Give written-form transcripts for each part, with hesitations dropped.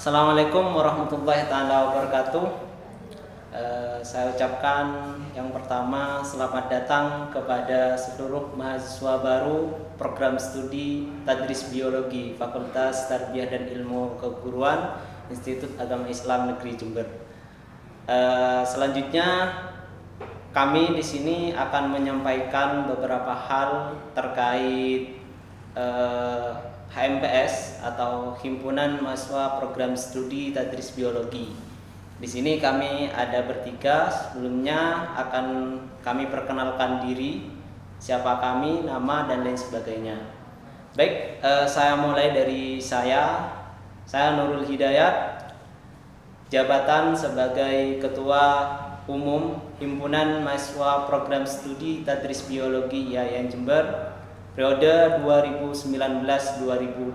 Assalamualaikum warahmatullahi taala wabarakatuh. Saya ucapkan yang pertama selamat datang kepada seluruh mahasiswa baru program studi Tadris Biologi Fakultas Tarbiyah dan Ilmu Keguruan Institut Agama Islam Negeri Jember. Selanjutnya kami di sini akan menyampaikan beberapa hal terkait HMPS atau Himpunan Mahasiswa Program Studi Tadris Biologi. Di sini kami ada bertiga. Sebelumnya akan kami perkenalkan diri, siapa kami, nama dan lain sebagainya. Baik, saya mulai dari saya Nurul Hidayat, jabatan sebagai Ketua Umum Himpunan Mahasiswa Program Studi Tadris Biologi IAIN Jember periode 2019-2020.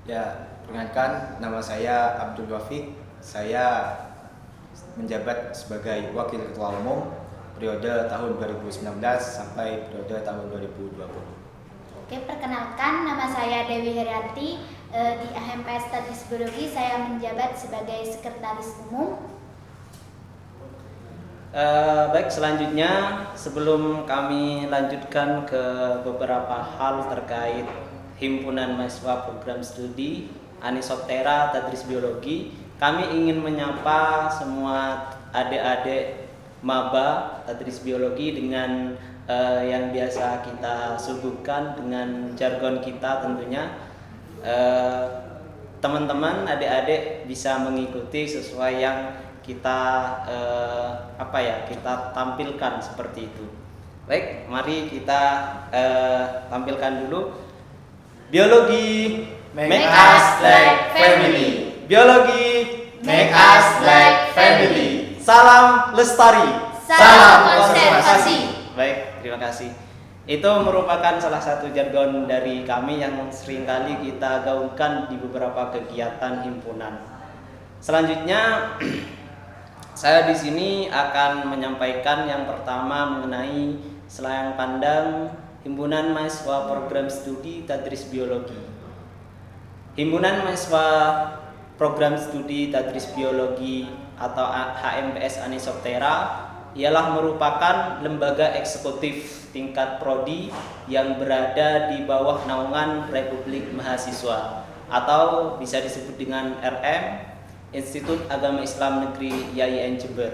Ya, perkenalkan, nama saya Abdul Wafiq. Saya menjabat sebagai Wakil Ketua Umum periode tahun 2019 sampai periode tahun 2020. Oke, perkenalkan, nama saya Dewi Herianti. Di HMPS Tadris Biologi saya menjabat sebagai Sekretaris Umum. Baik, selanjutnya sebelum kami lanjutkan ke beberapa hal terkait Himpunan Mahasiswa Program Studi Anisoptera Tadris Biologi, kami ingin menyapa semua adik-adik maba Tadris Biologi dengan yang biasa kita suguhkan dengan jargon kita tentunya. Teman-teman, adik-adik bisa mengikuti sesuai yang kita kita tampilkan seperti itu. Baik, mari kita tampilkan dulu. Biologi Make us like family. Biologi Make us like family. Salam lestari. Salam konservasi. Baik, terima kasih. Itu merupakan salah satu jargon dari kami yang seringkali kita gaungkan di beberapa kegiatan himpunan. Selanjutnya saya di sini akan menyampaikan yang pertama mengenai selayang pandang Himpunan Mahasiswa Program Studi Tadris Biologi. Himpunan Mahasiswa Program Studi Tadris Biologi atau HMPS Anisoptera ialah merupakan lembaga eksekutif tingkat prodi yang berada di bawah naungan Republik Mahasiswa atau bisa disebut dengan RM, Institut Agama Islam Negeri IAIN Jember.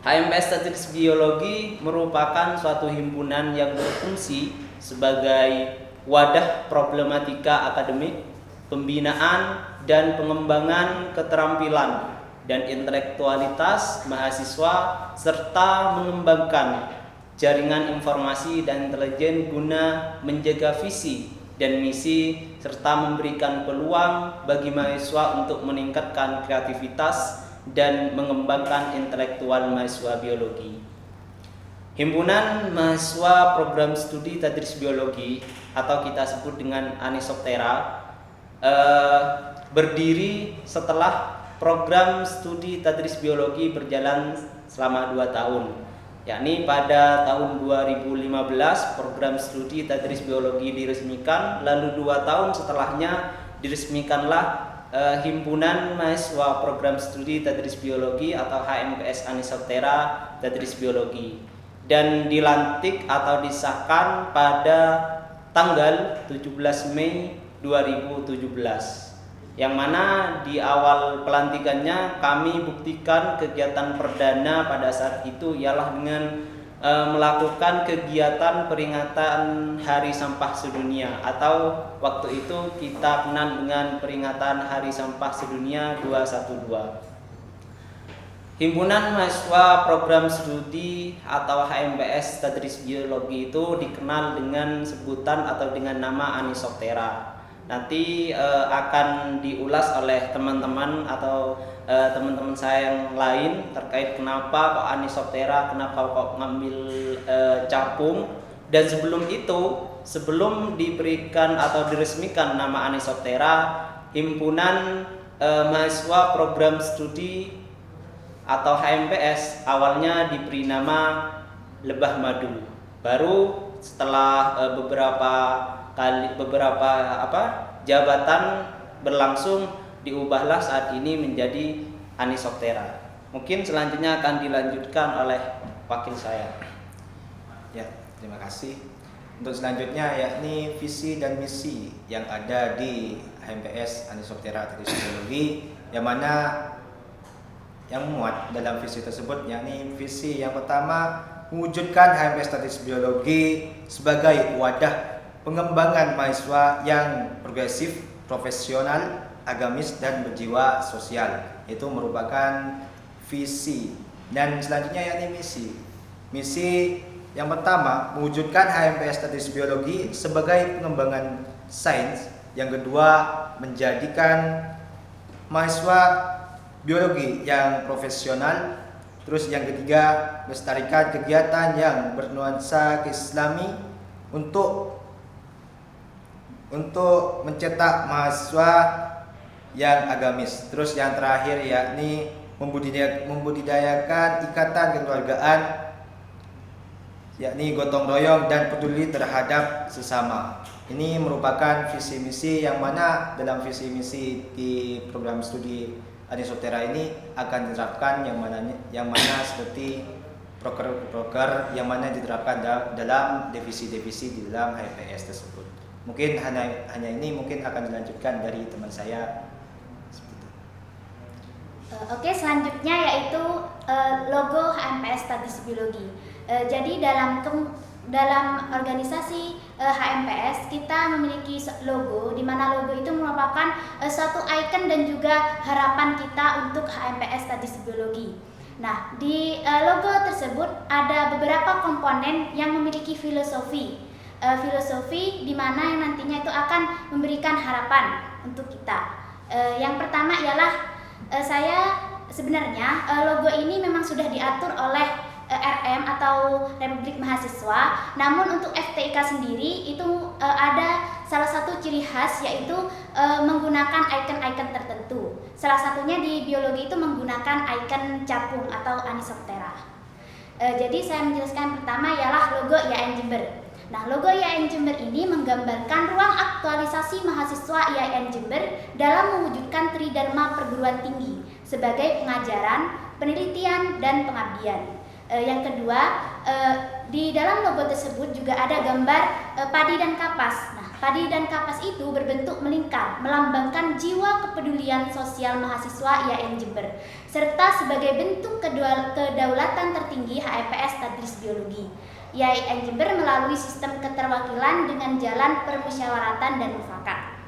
HMPS Tadris Biologi merupakan suatu himpunan yang berfungsi sebagai wadah problematika akademik, pembinaan dan pengembangan keterampilan dan intelektualitas mahasiswa serta mengembangkan jaringan informasi dan intelijen guna menjaga visi dan misi serta memberikan peluang bagi mahasiswa untuk meningkatkan kreativitas dan mengembangkan intelektual mahasiswa biologi. Himpunan Mahasiswa Program Studi Tadris Biologi atau kita sebut dengan Anisoptera berdiri setelah program studi Tadris Biologi berjalan selama 2 tahun. Yakni pada tahun 2015 program studi Tadris Biologi diresmikan, lalu 2 tahun setelahnya diresmikanlah Himpunan Mahasiswa Program Studi Tadris Biologi atau HMPS Anisoptera Tadris Biologi, dan dilantik atau disahkan pada tanggal 17 Mei 2017. Yang mana di awal pelantikannya kami buktikan kegiatan perdana pada saat itu ialah dengan melakukan kegiatan peringatan Hari Sampah Sedunia atau waktu itu kita kenal dengan peringatan Hari Sampah Sedunia 212. Himpunan Mahasiswa Program Studi atau HMPS Tadris Biologi itu dikenal dengan sebutan atau dengan nama Anisoptera. Nanti akan diulas oleh teman-teman atau teman-teman saya yang lain terkait kenapa kok Anisoptera, kenapa kok ngambil capung. Dan sebelum itu, sebelum diberikan atau diresmikan nama Anisoptera, Himpunan Mahasiswa Program Studi atau HMPS awalnya diberi nama Lebah Madu. Baru setelah beberapa jabatan berlangsung diubahlah saat ini menjadi Anisoktera. Mungkin selanjutnya akan dilanjutkan oleh wakil saya. Ya, terima kasih. Untuk selanjutnya yakni visi dan misi yang ada di HMPS Anisoktera Tradisi Biologi, yang mana yang muat dalam visi tersebut yakni visi yang pertama, mewujudkan HMPS Tradisi Biologi sebagai wadah pengembangan mahasiswa yang progresif, profesional, agamis dan berjiwa sosial. Itu merupakan visi. Dan selanjutnya yakni misi. Misi yang pertama, mewujudkan HMPS Tradisi Biologi sebagai pengembangan sains. Yang kedua, menjadikan mahasiswa biologi yang profesional. Terus yang ketiga, melestarikan kegiatan yang bernuansa keislami untuk mencetak mahasiswa yang agamis. Terus yang terakhir yakni membudidayakan ikatan kekeluargaan, yakni gotong royong dan peduli terhadap sesama. Ini merupakan visi misi yang mana dalam visi misi di program studi Anisoktera ini akan diterapkan yang mana seperti proker yang mana diterapkan dalam divisi-divisi di dalam HMPS tersebut. Mungkin hanya ini mungkin akan dilanjutkan dari teman saya. Oke, selanjutnya yaitu logo HMPS Tradisi Biologi. Jadi dalam organisasi HMPS kita memiliki logo, di mana logo itu merupakan suatu ikon dan juga harapan kita untuk HMPS Tradisi Biologi. Nah, di logo tersebut ada beberapa komponen yang memiliki filosofi. Filosofi di mana yang nantinya itu akan memberikan harapan untuk kita. Yang pertama ialah sebenarnya logo ini memang sudah diatur oleh RM atau Republik Mahasiswa. Namun untuk FTIK sendiri itu ada salah satu ciri khas, yaitu menggunakan ikon-ikon tertentu. Salah satunya di biologi itu menggunakan ikon capung atau Anisoktera. Jadi saya menjelaskan pertama ialah logo IAIN Jember. Nah, logo IAIN Jember ini menggambarkan ruang aktualisasi mahasiswa IAIN Jember dalam mewujudkan tridharma perguruan tinggi sebagai pengajaran, penelitian, dan pengabdian. Yang kedua, di dalam logo tersebut juga ada gambar padi dan kapas. Nah, padi dan kapas itu berbentuk melingkar, melambangkan jiwa kepedulian sosial mahasiswa IAIN Jember, serta sebagai bentuk kedaulatan tertinggi HMPS Tradisi Biologi. IAIN Jember melalui sistem keterwakilan dengan jalan permusyawaratan dan mufakat.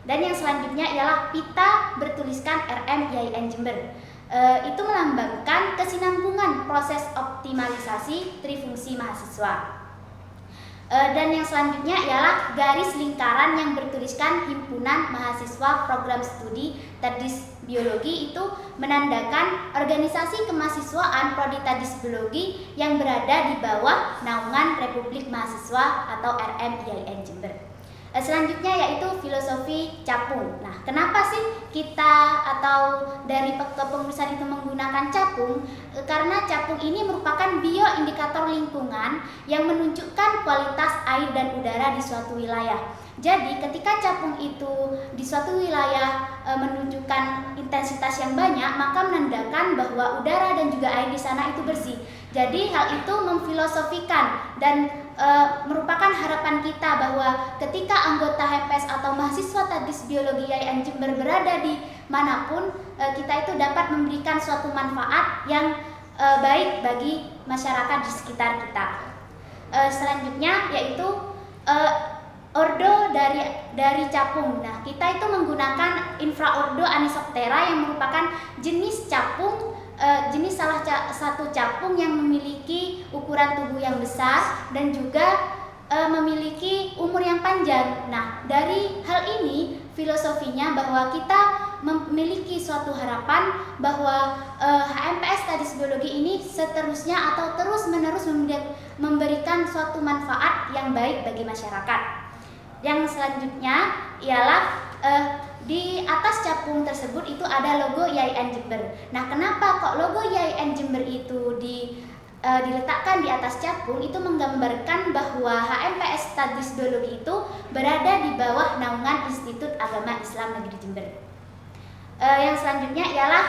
Dan yang selanjutnya ialah pita bertuliskan RM IAIN Jember. Itu melambangkan kesinambungan proses optimalisasi trifungsi mahasiswa. Dan yang selanjutnya ialah garis lingkaran yang bertuliskan Himpunan Mahasiswa Program Studi Tradisi Biologi, itu menandakan organisasi kemahasiswaan Prodi Tradisi Biologi yang berada di bawah naungan Republik Mahasiswa atau RM IAIN Jember. Selanjutnya yaitu filosofi capung. Nah, kenapa sih kita atau dari kepengurusan itu menggunakan capung? Karena capung ini merupakan bioindikator lingkungan yang menunjukkan kualitas air dan udara di suatu wilayah. Jadi ketika capung itu di suatu wilayah menunjukkan intensitas yang banyak, maka menandakan bahwa udara dan juga air di sana itu bersih. Jadi hal itu memfilosofikan dan merupakan harapan kita bahwa ketika anggota HMPS atau mahasiswa Tradisi Biologi IAIN Jember berada di manapun, kita itu dapat memberikan suatu manfaat yang baik bagi masyarakat di sekitar kita. Selanjutnya yaitu ordo dari capung. Nah, kita itu menggunakan infraordo Anisoktera yang merupakan jenis capung, jenis salah satu capung yang memiliki ukuran tubuh yang besar dan juga memiliki umur yang panjang. Nah, dari hal ini filosofinya bahwa kita memiliki suatu harapan bahwa HMPS Tradisi Biologi ini seterusnya atau terus-menerus memberikan suatu manfaat yang baik bagi masyarakat. Yang selanjutnya ialah di atas capung tersebut itu ada logo IAIN Jember. Nah, kenapa kok logo IAIN Jember itu diletakkan di atas capung itu menggambarkan bahwa HMPS Tadris Biologi itu berada di bawah naungan Institut Agama Islam Negeri Jember. Yang selanjutnya ialah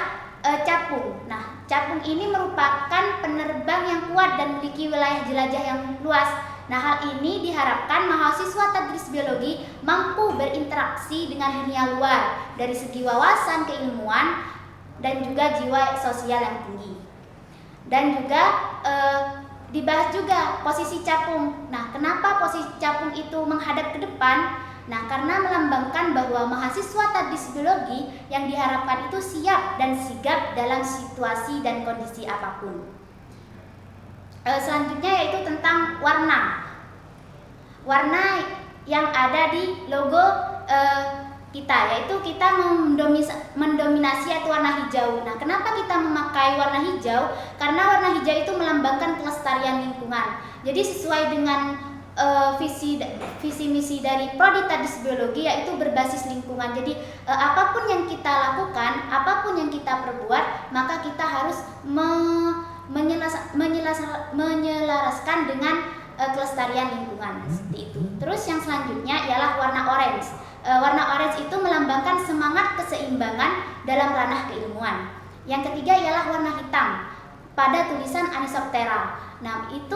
capung. Nah, capung ini merupakan penerbang yang kuat dan memiliki wilayah jelajah yang luas. Nah, hal ini diharapkan mahasiswa Tadris Biologi mampu berinteraksi dengan dunia luar dari segi wawasan keilmuan dan juga jiwa sosial yang tinggi. Dan juga dibahas juga posisi capung. Nah, kenapa posisi capung itu menghadap ke depan? Nah, karena melambangkan bahwa mahasiswa Tadris Biologi yang diharapkan itu siap dan sigap dalam situasi dan kondisi apapun. Selanjutnya yaitu tentang warna. Warna yang ada di logo kita, yaitu kita mendominasi atau warna hijau. Nah, kenapa kita memakai warna hijau? Karena warna hijau itu melambangkan kelestarian lingkungan. Jadi sesuai dengan visi misi dari Prodi Tadris Biologi, yaitu berbasis lingkungan. Jadi apapun yang kita lakukan, apapun yang kita perbuat, maka kita harus menyelaraskan dengan kelestarian lingkungan, seperti itu. Terus yang selanjutnya ialah warna orange. Warna orange itu melambangkan semangat keseimbangan dalam ranah keilmuan. Yang ketiga ialah warna hitam pada tulisan Anisoptera. Nah, itu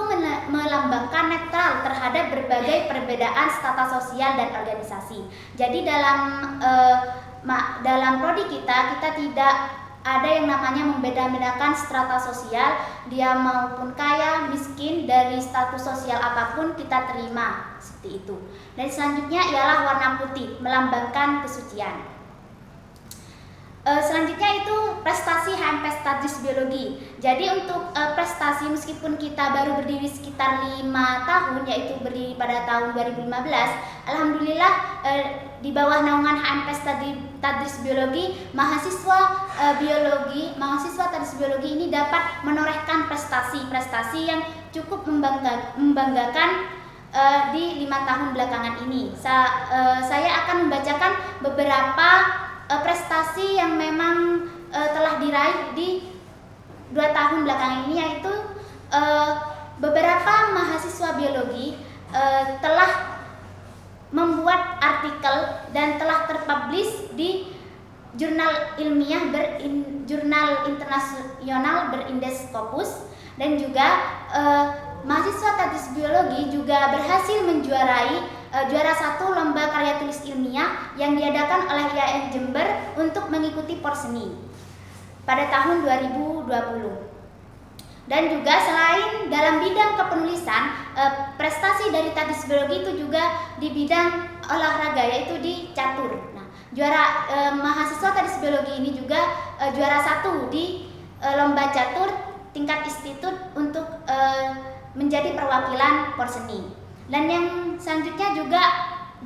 melambangkan netral terhadap berbagai perbedaan strata sosial dan organisasi. Jadi dalam prodi kita tidak ada yang namanya membeda-bedakan strata sosial, dia maupun kaya, miskin, dari status sosial apapun kita terima, seperti itu. Dan selanjutnya ialah warna putih, melambangkan kesucian. Selanjutnya itu prestasi HMPS Tadris Biologi. Jadi untuk prestasi, meskipun kita baru berdiri sekitar 5 tahun, yaitu berdiri pada tahun 2015, alhamdulillah di bawah naungan HMPS Tadris Biologi, mahasiswa Tadris Biologi ini dapat menorehkan prestasi yang cukup membanggakan di 5 tahun belakangan ini. Saya akan membacakan beberapa prestasi yang memang telah diraih di 2 tahun belakangan ini, yaitu beberapa mahasiswa biologi telah membuat artikel dan telah terpublish di jurnal ilmiah jurnal internasional berindeks Scopus. Dan juga mahasiswa Tadris Biologi juga berhasil menjuarai juara 1 lomba karya tulis ilmiah yang diadakan oleh IAIN Jember untuk mengikuti Porseni pada tahun 2020. Dan juga selain dalam bidang kepenulisan, prestasi dari Tadris Biologi itu juga di bidang olahraga, yaitu di catur. Nah, mahasiswa Tadris Biologi ini juga juara 1 di lomba catur tingkat institut untuk menjadi perwakilan Porseni. Dan yang selanjutnya juga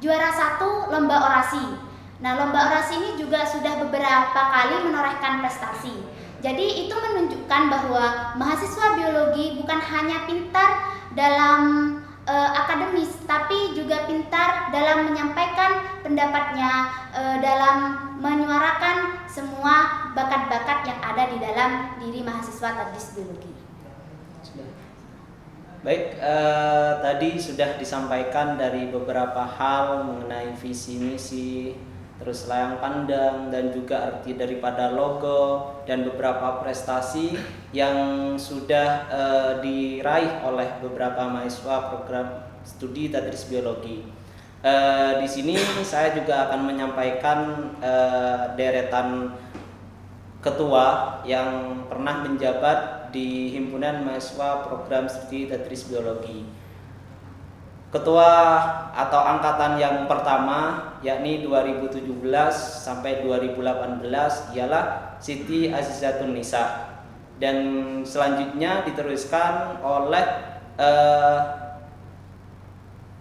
juara 1 lomba orasi. Nah, lomba orasi ini juga sudah beberapa kali menorehkan prestasi. Jadi itu menunjukkan bahwa mahasiswa biologi bukan hanya pintar dalam akademis, tapi juga pintar dalam menyampaikan pendapatnya, dalam menyuarakan semua bakat-bakat yang ada di dalam diri mahasiswa Tadris Biologi. Baik, tadi sudah disampaikan dari beberapa hal mengenai visi misi, terus layang pandang, dan juga arti daripada logo, dan beberapa prestasi yang sudah diraih oleh beberapa mahasiswa program studi Tadris Biologi. Di sini saya juga akan menyampaikan deretan ketua yang pernah menjabat di Himpunan Mahasiswa Program Studi Tadris Biologi. Ketua atau angkatan yang pertama, yakni 2017 sampai 2018, ialah Siti Azizatun Nisa. Dan selanjutnya diteruskan oleh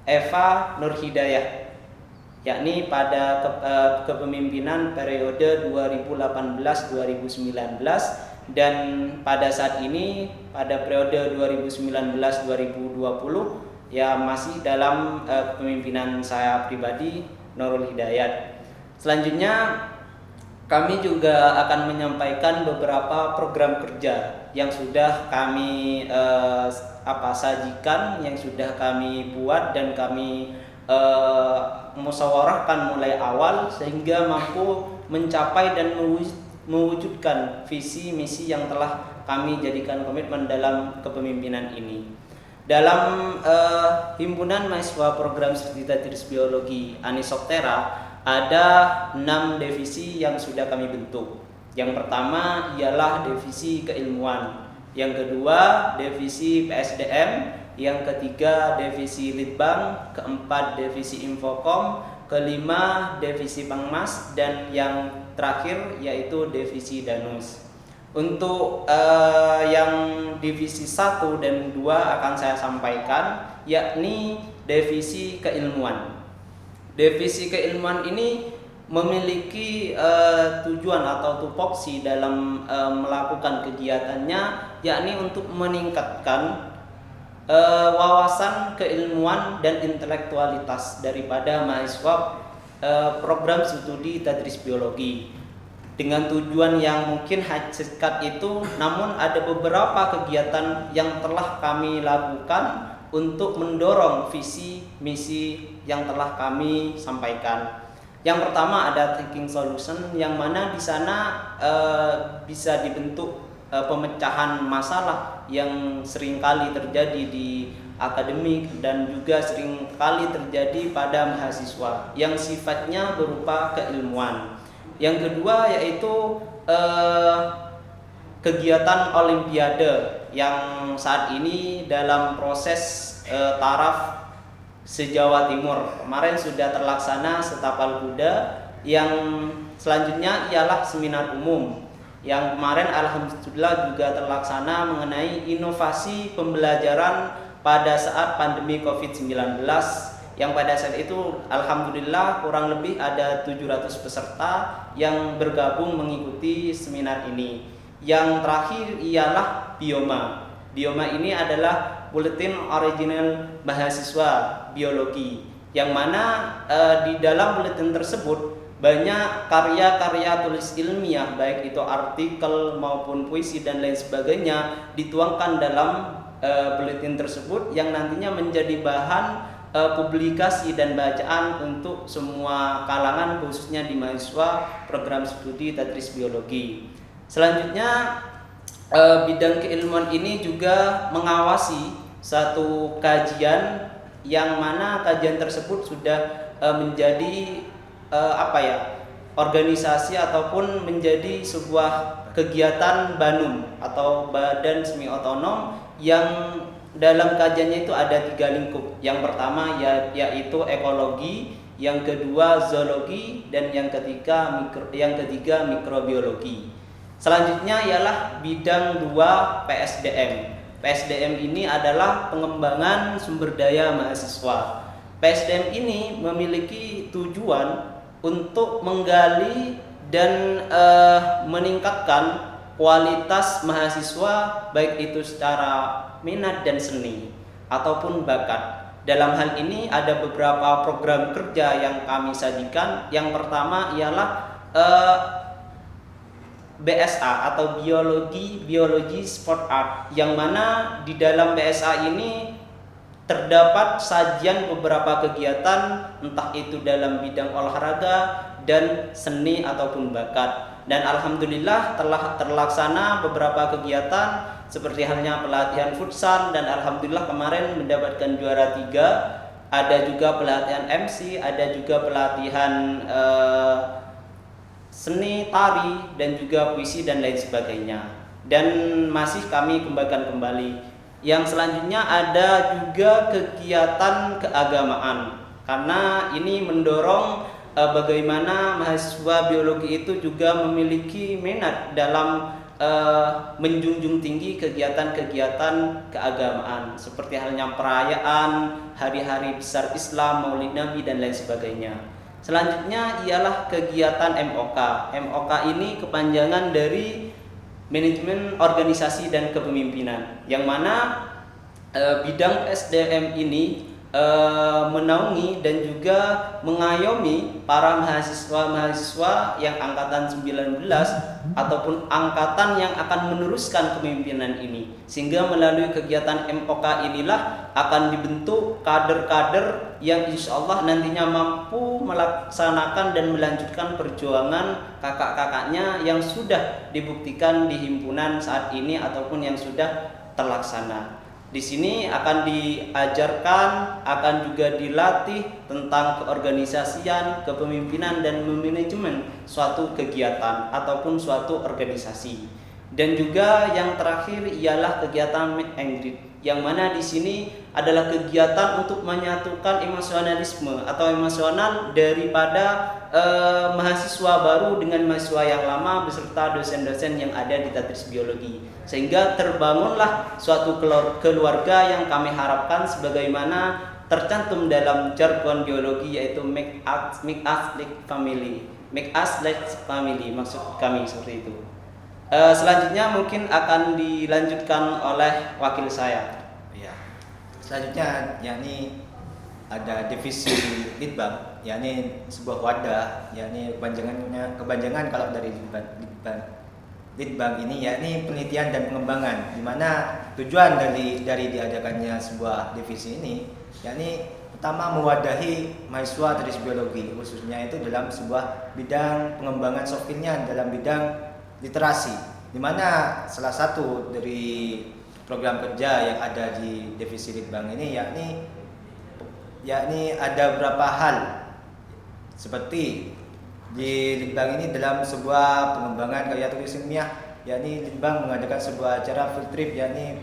Eva Nur Hidayah, yakni pada kepemimpinan periode 2018-2019. Dan pada saat ini pada periode 2019-2020 ya masih dalam kepemimpinan saya pribadi, Nurul Hidayat. Selanjutnya kami juga akan menyampaikan beberapa program kerja yang sudah kami sajikan, yang sudah kami buat dan kami musyawarahkan mulai awal sehingga mampu mencapai dan mewujudkan visi misi yang telah kami jadikan komitmen dalam kepemimpinan ini. Dalam himpunan mahasiswa program studi Tadris Biologi Anisoktera ada 6 divisi yang sudah kami bentuk. Yang pertama ialah divisi keilmuan, yang kedua divisi PSDM, yang ketiga divisi Litbang, keempat divisi Infokom, kelima divisi Pangmas, dan yang terakhir yaitu divisi Danus. Untuk yang divisi 1 dan 2 akan saya sampaikan, yakni divisi keilmuan. Divisi keilmuan ini memiliki tujuan atau tupoksi dalam melakukan kegiatannya, yakni untuk meningkatkan wawasan keilmuan dan intelektualitas daripada mahasiswa program studi Tadris Biologi. Dengan tujuan yang mungkin hakikat itu, namun ada beberapa kegiatan yang telah kami lakukan untuk mendorong visi misi yang telah kami sampaikan. Yang pertama ada thinking solution, yang mana di sana bisa dibentuk pemecahan masalah yang seringkali terjadi di akademik dan juga seringkali terjadi pada mahasiswa yang sifatnya berupa keilmuan. Yang kedua yaitu kegiatan olimpiade yang saat ini dalam proses taraf se-Jawa Timur. Kemarin sudah terlaksana setapal kuda, yang selanjutnya ialah seminar umum yang kemarin alhamdulillah juga terlaksana mengenai inovasi pembelajaran pada saat pandemi COVID-19, yang pada saat itu alhamdulillah kurang lebih ada 700 peserta yang bergabung mengikuti seminar ini. Yang terakhir ialah Bioma. Bioma ini adalah Buletin Original Mahasiswa Biologi, yang mana di dalam buletin tersebut banyak karya-karya tulis ilmiah, baik itu artikel maupun puisi dan lain sebagainya, dituangkan dalam buletin tersebut yang nantinya menjadi bahan publikasi dan bacaan untuk semua kalangan, khususnya di mahasiswa program studi Tadris Biologi. Selanjutnya bidang keilmuan ini juga mengawasi satu kajian yang mana kajian tersebut sudah menjadi organisasi ataupun menjadi sebuah kegiatan BANUM atau Badan Semi Otonom, yang dalam kajiannya itu ada 3 lingkup. Yang pertama yaitu ekologi, yang kedua zoologi, dan yang ketiga mikrobiologi. Selanjutnya ialah bidang 2 PSDM. PSDM ini adalah pengembangan sumber daya mahasiswa. PSDM ini memiliki tujuan untuk menggali dan meningkatkan kualitas mahasiswa, baik itu secara minat dan seni ataupun bakat. Dalam hal ini ada beberapa program kerja yang kami sajikan. Yang pertama ialah BSA atau Biologi Sport Art, yang mana di dalam BSA ini terdapat sajian beberapa kegiatan, entah itu dalam bidang olahraga dan seni ataupun bakat. Dan alhamdulillah telah terlaksana beberapa kegiatan seperti halnya pelatihan futsal, dan alhamdulillah kemarin mendapatkan juara 3. Ada juga pelatihan MC, ada juga pelatihan seni tari dan juga puisi dan lain sebagainya. Dan masih kami kembangkan kembali. Yang selanjutnya ada juga kegiatan keagamaan, karena ini mendorong bagaimana mahasiswa biologi itu juga memiliki minat dalam menjunjung tinggi kegiatan-kegiatan keagamaan, seperti halnya perayaan hari-hari besar Islam, Maulid Nabi dan lain sebagainya. Selanjutnya ialah kegiatan MOK. MOK ini kepanjangan dari Manajemen Organisasi dan Kepemimpinan, yang mana bidang SDM ini menaungi dan juga mengayomi para mahasiswa-mahasiswa yang angkatan 19 ataupun angkatan yang akan meneruskan kepemimpinan ini, sehingga melalui kegiatan MOK inilah akan dibentuk kader-kader yang insya Allah nantinya mampu melaksanakan dan melanjutkan perjuangan kakak-kakaknya yang sudah dibuktikan di himpunan saat ini ataupun yang sudah terlaksana. Di sini akan diajarkan, akan juga dilatih tentang keorganisasian, kepemimpinan dan manajemen suatu kegiatan ataupun suatu organisasi. Dan juga yang terakhir ialah kegiatan meet and greet, yang mana di sini adalah kegiatan untuk menyatukan emosionalisme atau emosional daripada mahasiswa baru dengan mahasiswa yang lama beserta dosen-dosen yang ada di Tadris Biologi, sehingga terbangunlah suatu keluarga yang kami harapkan sebagaimana tercantum dalam jargon biologi, yaitu make us like family, maksud kami seperti itu. Selanjutnya mungkin akan dilanjutkan oleh wakil saya. Ya. Selanjutnya yakni ada divisi Litbang, yakni sebuah wadah, yakni kepanjangan kalau dari Litbang ini yakni penelitian dan pengembangan, di mana tujuan dari diadakannya sebuah divisi ini yakni pertama mewadahi mahasiswa Tadris Biologi, khususnya itu dalam sebuah bidang pengembangan soft skill-nya dalam bidang literasi, di mana salah satu dari program kerja yang ada di divisi Litbang ini yakni ada beberapa hal, seperti di Litbang ini dalam sebuah pengembangan karya tulis ilmiah, yakni Litbang mengadakan sebuah acara field trip, yakni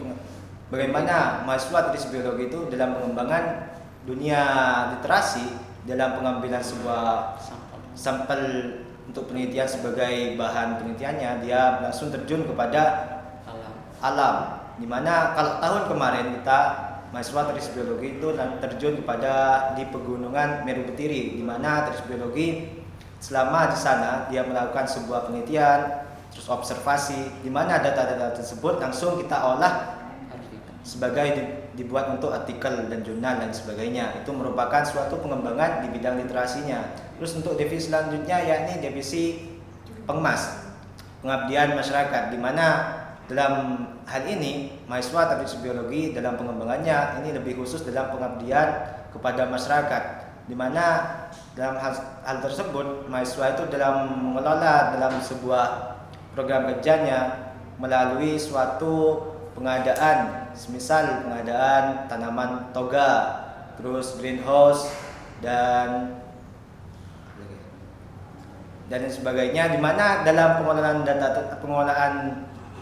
bagaimana mahasiswa Tadris Biologi itu dalam pengembangan dunia literasi dalam pengambilan sebuah sampel untuk penelitian sebagai bahan penelitiannya, dia langsung terjun kepada alam. Dimana kalau tahun kemarin kita mahasiswa Tadris Biologi itu terjun kepada di pegunungan Meru Betiri, di mana Tadris Biologi selama di sana dia melakukan sebuah penelitian, terus observasi, di mana data-data tersebut langsung kita olah sebagai dibuat untuk artikel dan jurnal dan sebagainya. Itu merupakan suatu pengembangan di bidang literasinya. Terus untuk divisi selanjutnya yakni divisi Pengmas, pengabdian masyarakat, di mana dalam hal ini mahasiswa Tadris Biologi dalam pengembangannya ini lebih khusus dalam pengabdian kepada masyarakat, di mana dalam hal tersebut mahasiswa itu dalam mengelola dalam sebuah program kerjanya melalui suatu pengadaan, semisal pengadaan tanaman toga, terus greenhouse dan sebagainya, di mana dalam pengolahan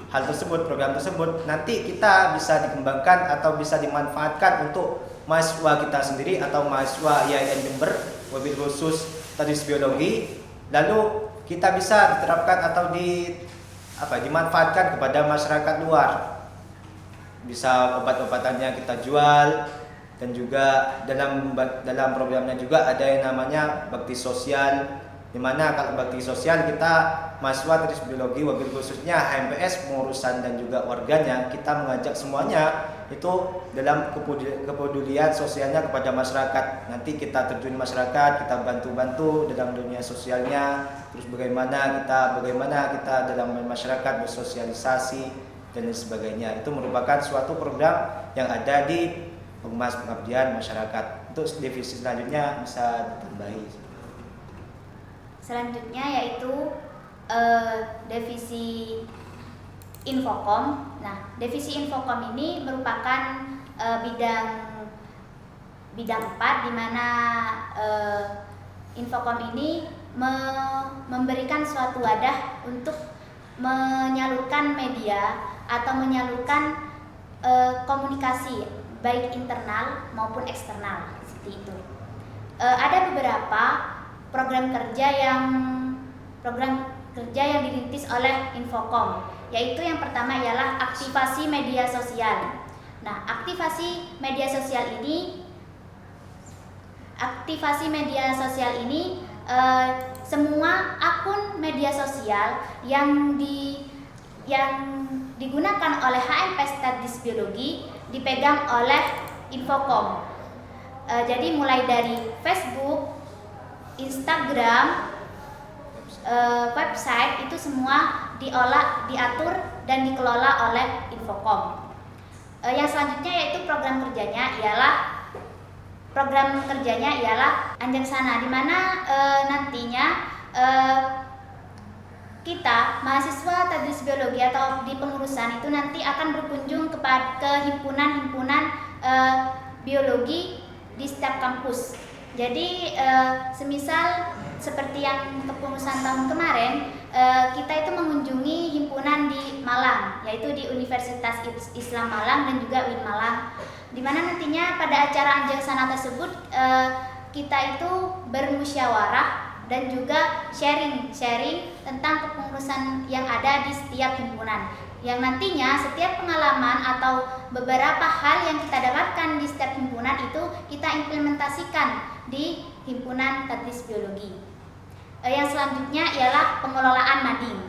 hal tersebut, program tersebut nanti kita bisa dikembangkan atau bisa dimanfaatkan untuk mahasiswa kita sendiri atau mahasiswa IAIN Jember, wabil khusus Tadris Biologi, lalu kita bisa diterapkan atau dimanfaatkan kepada masyarakat luar. Bisa obat-obatannya kita jual, dan juga dalam programnya juga ada yang namanya bakti sosial, di mana kalau bakti sosial kita mahasiswa Tadris Biologi wabil khususnya HMPS pengurusan dan juga warganya, kita mengajak semuanya itu dalam kepedulian sosialnya kepada masyarakat. Nanti kita terjun masyarakat, kita bantu-bantu dalam dunia sosialnya, terus bagaimana kita dalam masyarakat bersosialisasi dan sebagainya. Itu merupakan suatu program yang ada di Pengmas Pengabdian Masyarakat. Untuk divisi selanjutnya bisa ditambahi. Selanjutnya yaitu divisi Infokom. Nah, divisi Infokom ini merupakan bidang 4, di mana Infokom ini memberikan suatu wadah untuk menyalurkan media atau menyalurkan komunikasi baik internal maupun eksternal, seperti itu. Ada beberapa program kerja yang dirintis oleh Infokom, yaitu yang pertama ialah aktivasi media sosial. Nah, aktivasi media sosial ini semua akun media sosial yang digunakan oleh HMPS Tadris Biologi dipegang oleh Infokom. Jadi mulai dari Facebook, Instagram, website itu semua diatur dan dikelola oleh Infocom. Yang selanjutnya yaitu program kerjanya ialah Anjaksana, di mana nantinya kita mahasiswa tadris biologi atau di pengurusan itu nanti akan berkunjung ke himpunan-himpunan biologi di setiap kampus. Jadi semisal seperti yang kepengurusan tahun kemarin, kita itu mengunjungi himpunan di Malang, yaitu di Universitas Islam Malang dan juga UIN Malang, di mana nantinya pada acara Anjaksana tersebut kita itu bermusyawarah dan juga sharing tentang kepengurusan yang ada di setiap himpunan, yang nantinya setiap pengalaman atau beberapa hal yang kita dapatkan di setiap himpunan itu kita implementasikan di himpunan tadris biologi. Yang selanjutnya ialah pengelolaan mading.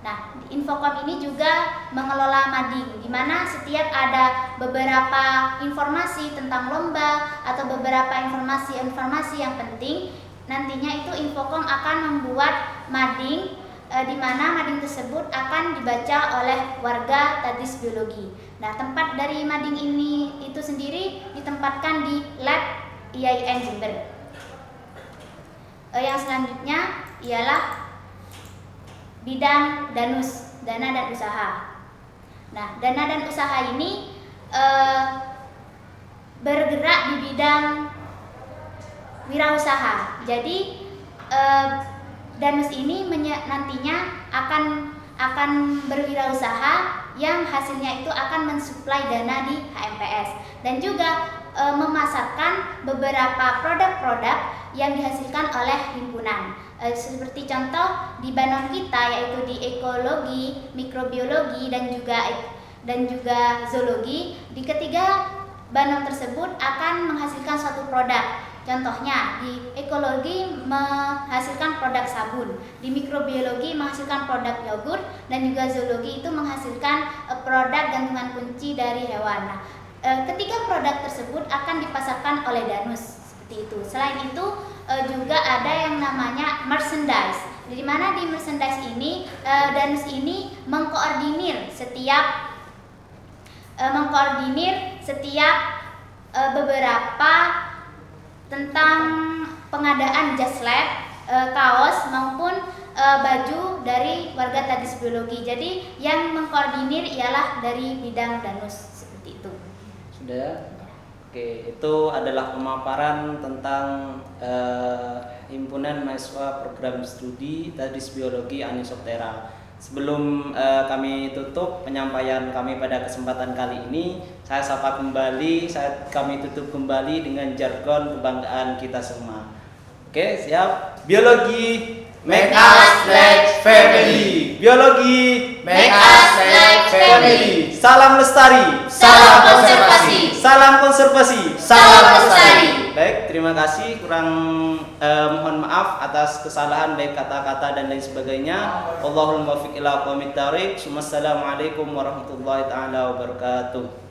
Nah, Infocom ini juga mengelola mading, di mana setiap ada beberapa informasi tentang lomba atau beberapa informasi yang penting, nantinya itu Infocom akan membuat mading, di mana mading tersebut akan dibaca oleh warga tadris biologi. Nah, tempat dari mading ini itu sendiri ditempatkan di lab IAIN Jember. Yang selanjutnya ialah bidang danus, dana dan usaha. Nah, dana dan usaha ini bergerak di bidang wirausaha. Jadi danus ini nantinya akan berwirausaha yang hasilnya itu akan mensuplai dana di HMPS dan juga memasarkan beberapa produk-produk yang dihasilkan oleh himpunan. Seperti contoh di banon kita, yaitu di ekologi, mikrobiologi dan juga zoologi. Di ketiga banon tersebut akan menghasilkan suatu produk. Contohnya di ekologi menghasilkan produk sabun, di mikrobiologi menghasilkan produk yogurt, dan juga zoologi itu menghasilkan produk gantungan kunci dari hewan. Nah, ketiga produk tersebut akan dipasarkan oleh danus seperti itu. Selain itu juga ada yang namanya merchandise, di mana di merchandise ini danus ini mengkoordinir setiap beberapa tentang pengadaan jas lab, kaos maupun baju dari warga tadris biologi. Jadi yang mengkoordinir ialah dari bidang danus seperti itu. Sudah ya? Oke, itu adalah pemaparan tentang Himpunan Mahasiswa Program Studi Tadris Biologi Anisoptera. Sebelum kami tutup penyampaian kami pada kesempatan kali ini, kami tutup kembali dengan jargon kebanggaan kita semua. Oke, siap? Biologi Make us like family. Biologi Make us like family. Salam lestari. Salam konservasi. Salam konservasi. Salam lestari. Baik, terima kasih. Mohon maaf atas kesalahan baik kata-kata dan lain sebagainya. Allahumma muwaffiq ila aqwamit thariq. Wassalamualaikum warahmatullahi taala wabarakatuh.